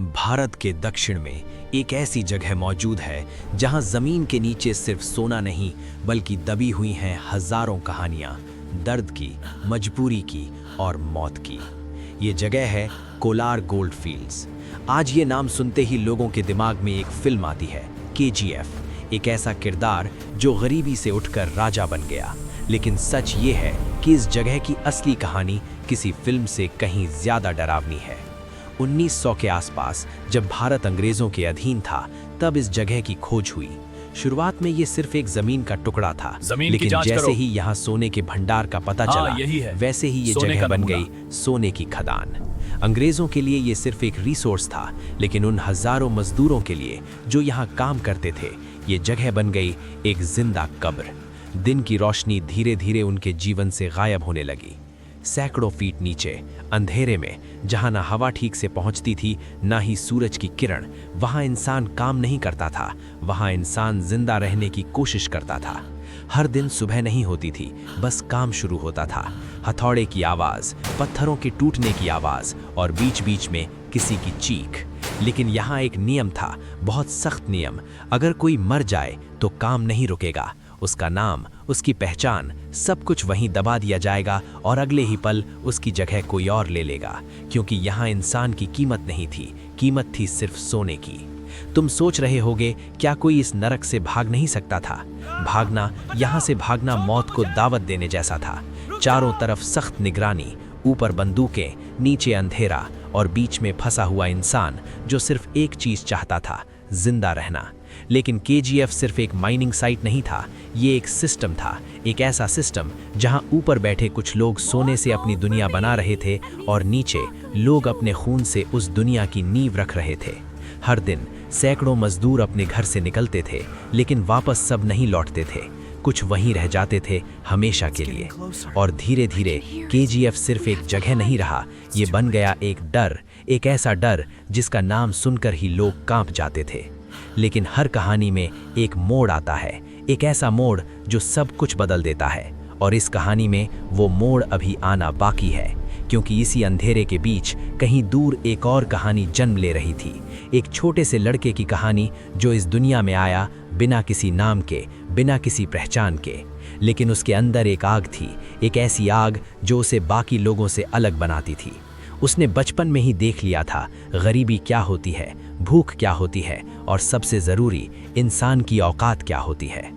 भारत के दक्षिण में एक ऐसी जगह मौजूद है जहां जमीन के नीचे सिर्फ सोना नहीं बल्कि दबी हुई हैं हजारों कहानियां, दर्द की, मजबूरी की और मौत की। ये जगह है कोलार गोल्ड फील्ड्स। आज ये नाम सुनते ही लोगों के दिमाग में एक फिल्म आती है, KGF। एक ऐसा किरदार जो गरीबी से उठकर राजा बन गया। लेकिन सच ये है कि इस जगह की असली कहानी किसी फिल्म से कहीं ज्यादा डरावनी है। 1900 के आसपास जब भारत अंग्रेजों के अधीन था, तब इस जगह की खोज हुई। शुरुआत में ये सिर्फ एक जमीन का टुकड़ा था, लेकिन जैसे ही यहाँ सोने के भंडार का पता चला, वैसे ही ये जगह बन गई सोने की खदान। अंग्रेजों के लिए ये सिर्फ एक रिसोर्स था, लेकिन उन हजारों मजदूरों के लिए जो यहाँ काम करते थे, ये जगह बन गई एक जिंदा कब्र। दिन की रोशनी धीरे धीरे उनके जीवन से गायब होने लगी। सैकड़ों फीट नीचे अंधेरे में, जहां ना हवा ठीक से पहुंचती थी ना ही सूरज की किरण, वहां इंसान काम नहीं करता था, वहां इंसान जिंदा रहने की कोशिश करता था। हर दिन सुबह नहीं होती थी, बस काम शुरू होता था। हथौड़े की आवाज, पत्थरों के टूटने की आवाज और बीच बीच में किसी की चीख। लेकिन यहाँ एक नियम था, बहुत सख्त नियम। अगर कोई मर जाए तो काम नहीं रुकेगा। उसका नाम, उसकी पहचान, सब कुछ वहीं दबा दिया जाएगा और अगले ही पल उसकी जगह कोई और ले लेगा। क्योंकि यहाँ इंसान की कीमत नहीं थी, कीमत थी सिर्फ सोने की। तुम सोच रहे होगे, क्या कोई इस नरक से भाग नहीं सकता था? भागना, यहाँ से भागना मौत को दावत देने जैसा था। चारों तरफ सख्त निगरानी, ऊपर बंदूकें, नीचे अंधेरा और बीच में फंसा हुआ इंसान जो सिर्फ एक चीज चाहता था, जिंदा रहना। लेकिन KGF सिर्फ एक माइनिंग साइट नहीं था, ये एक सिस्टम था। एक ऐसा सिस्टम जहां ऊपर बैठे कुछ लोग सोने से अपनी दुनिया बना रहे थे और नीचे लोग अपने खून से उस दुनिया की नींव रख रहे थे। हर दिन सैकड़ों मजदूर अपने घर से निकलते थे, लेकिन वापस सब नहीं लौटते थे। कुछ वहीं रह जाते थे हमेशा के लिए। और धीरे धीरे KGF सिर्फ एक जगह नहीं रहा, ये बन गया एक डर, एक ऐसा डर जिसका नाम सुनकर ही लोग कांप जाते थे। लेकिन हर कहानी में एक मोड़ आता है, एक ऐसा मोड़ जो सब कुछ बदल देता है। और इस कहानी में वो मोड़ अभी आना बाकी है, क्योंकि इसी अंधेरे के बीच कहीं दूर एक और कहानी जन्म ले रही थी। एक छोटे से लड़के की कहानी जो इस दुनिया में आया बिना किसी नाम के, बिना किसी पहचान के। लेकिन उसके अंदर एक आग थी, एक ऐसी आग जो उसे बाकी लोगों से अलग बनाती थी। उसने बचपन में ही देख लिया था गरीबी क्या होती है, भूख क्या होती है और सबसे ज़रूरी, इंसान की औकात क्या होती है।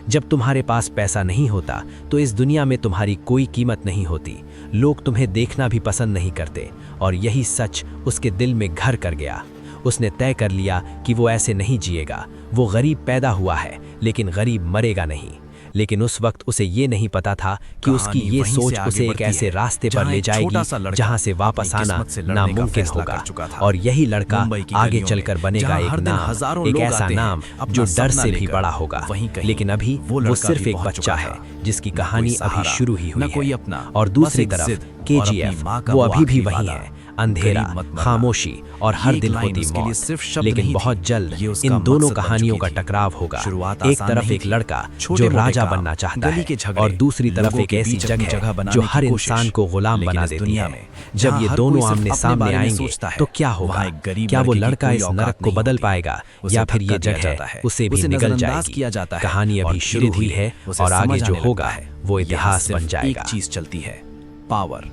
जब तुम्हारे पास पैसा नहीं होता तो इस दुनिया में तुम्हारी कोई कीमत नहीं होती। लोग तुम्हें देखना भी पसंद नहीं करते। और यही सच उसके दिल में घर कर गया। उसने तय कर लिया कि वो ऐसे नहीं जिएगा। वो गरीब पैदा हुआ है, लेकिन गरीब मरेगा नहीं। लेकिन उस वक्त उसे ये नहीं पता था कि उसकी ये सोच उसे एक ऐसे रास्ते पर ले जाएगी जहां से वापस आना नामुमकिन होगा। और यही लड़का आगे चलकर बनेगा एक नाम, एक ऐसा नाम जो डर से भी बड़ा होगा। लेकिन अभी वो सिर्फ एक बच्चा है जिसकी कहानी अभी शुरू ही हुई है। और दूसरी तरफ KGF, वो अभी भी वही है, अंधेरा, खामोशी और हर दिन होती मौत। लेकिन बहुत जल्द इन दोनों कहानियों का टकराव होगा। एक तरफ एक लड़का जो राजा बनना चाहता है और दूसरी तरफ एक ऐसी जगह जो हर इंसान को गुलाम बना देती है। जब ये दोनों आमने सामने आएंगे तो क्या होगा? क्या वो लड़का इस नरक को बदल पाएगा या फिर ये जगह उसे भी निगल जाएगी? कहानी अभी शुरू हुई है और आगे जो होगा वो इतिहास बन जाएगा। एक चीज चलती है, पावर,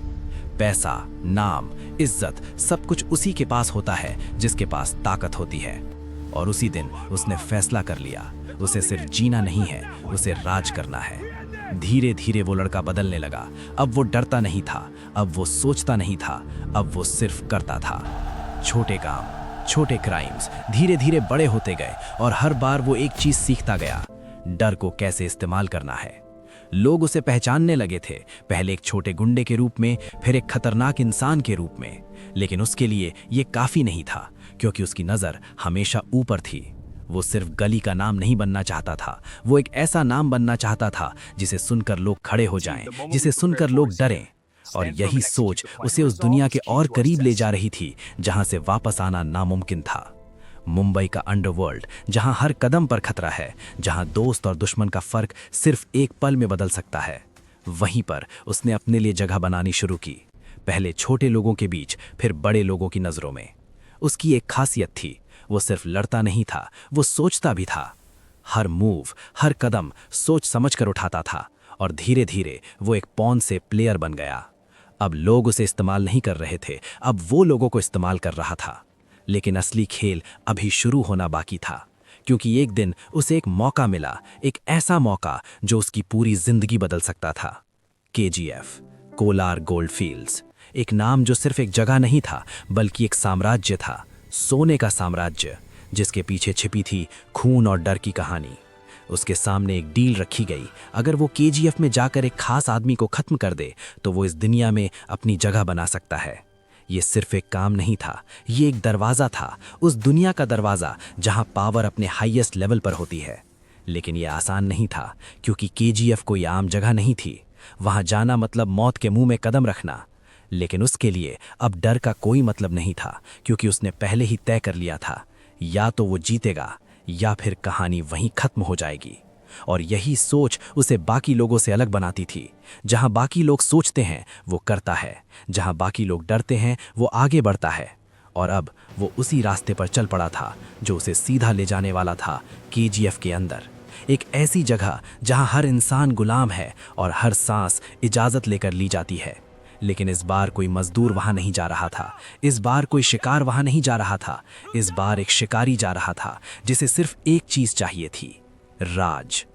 पैसा, नाम, इज्जत, सब कुछ उसी के पास होता है जिसके पास ताकत होती है। और उसी दिन उसने फैसला कर लिया, उसे सिर्फ जीना नहीं है, उसे राज करना है। धीरे धीरे वो लड़का बदलने लगा। अब वो डरता नहीं था, अब वो सोचता नहीं था, अब वो सिर्फ करता था। छोटे काम, छोटे क्राइम्स धीरे धीरे बड़े होते गए और हर बार वो एक चीज सीखता गया, डर को कैसे इस्तेमाल करना है। लोग उसे पहचानने लगे थे, पहले एक छोटे गुंडे के रूप में, फिर एक खतरनाक इंसान के रूप में। लेकिन उसके लिए ये काफी नहीं था, क्योंकि उसकी नजर हमेशा ऊपर थी। वो सिर्फ गली का नाम नहीं बनना चाहता था, वो एक ऐसा नाम बनना चाहता था जिसे सुनकर लोग खड़े हो जाएं, जिसे सुनकर लोग डरें। और यही सोच उसे उस दुनिया के और करीब ले जा रही थी जहां से वापस आना नामुमकिन था। मुंबई का अंडरवर्ल्ड, जहां हर कदम पर खतरा है, जहां दोस्त और दुश्मन का फर्क सिर्फ एक पल में बदल सकता है। वहीं पर उसने अपने लिए जगह बनानी शुरू की, पहले छोटे लोगों के बीच, फिर बड़े लोगों की नजरों में। उसकी एक खासियत थी, वो सिर्फ लड़ता नहीं था, वो सोचता भी था। हर मूव, हर कदम सोच समझ कर उठाता था और धीरे धीरे वो एक पॉन से प्लेयर बन गया। अब लोग उसे इस्तेमाल नहीं कर रहे थे, अब वो लोगों को इस्तेमाल कर रहा था। लेकिन असली खेल अभी शुरू होना बाकी था, क्योंकि एक दिन उसे एक मौका मिला, एक ऐसा मौका जो उसकी पूरी जिंदगी बदल सकता था। KGF, कोलार गोल्डफील्ड्स, एक नाम जो सिर्फ एक जगह नहीं था बल्कि एक साम्राज्य था, सोने का साम्राज्य, जिसके पीछे छिपी थी खून और डर की कहानी। उसके सामने एक डील रखी गई, अगर वो KGF में जाकर एक खास आदमी को खत्म कर दे तो वो इस दुनिया में अपनी जगह बना सकता है। ये सिर्फ एक काम नहीं था, ये एक दरवाज़ा था, उस दुनिया का दरवाज़ा जहां पावर अपने हाईएस्ट लेवल पर होती है। लेकिन ये आसान नहीं था, क्योंकि KGF कोई आम जगह नहीं थी। वहां जाना मतलब मौत के मुंह में कदम रखना। लेकिन उसके लिए अब डर का कोई मतलब नहीं था, क्योंकि उसने पहले ही तय कर लिया था, या तो वो जीतेगा या फिर कहानी वहीं खत्म हो जाएगी। और यही सोच उसे बाकी लोगों से अलग बनाती थी। जहां बाकी लोग सोचते हैं वो करता है, जहां बाकी लोग डरते हैं वो आगे बढ़ता है। और अब वो उसी रास्ते पर चल पड़ा था जो उसे सीधा ले जाने वाला था KGF के अंदर, एक ऐसी जगह जहां हर इंसान गुलाम है और हर सांस इजाज़त लेकर ली जाती है। लेकिन इस बार कोई मजदूर वहां नहीं जा रहा था, इस बार कोई शिकार वहां नहीं जा रहा था, इस बार एक शिकारी जा रहा था जिसे सिर्फ एक चीज चाहिए थी, राज।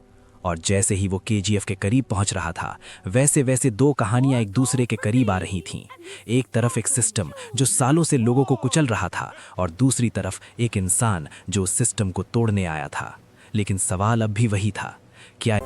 और जैसे ही वो KGF के करीब पहुंच रहा था, वैसे वैसे दो कहानियां एक दूसरे के करीब आ रही थीं। एक तरफ एक सिस्टम जो सालों से लोगों को कुचल रहा था, और दूसरी तरफ एक इंसान जो उस सिस्टम को तोड़ने आया था। लेकिन सवाल अब भी वही था, क्या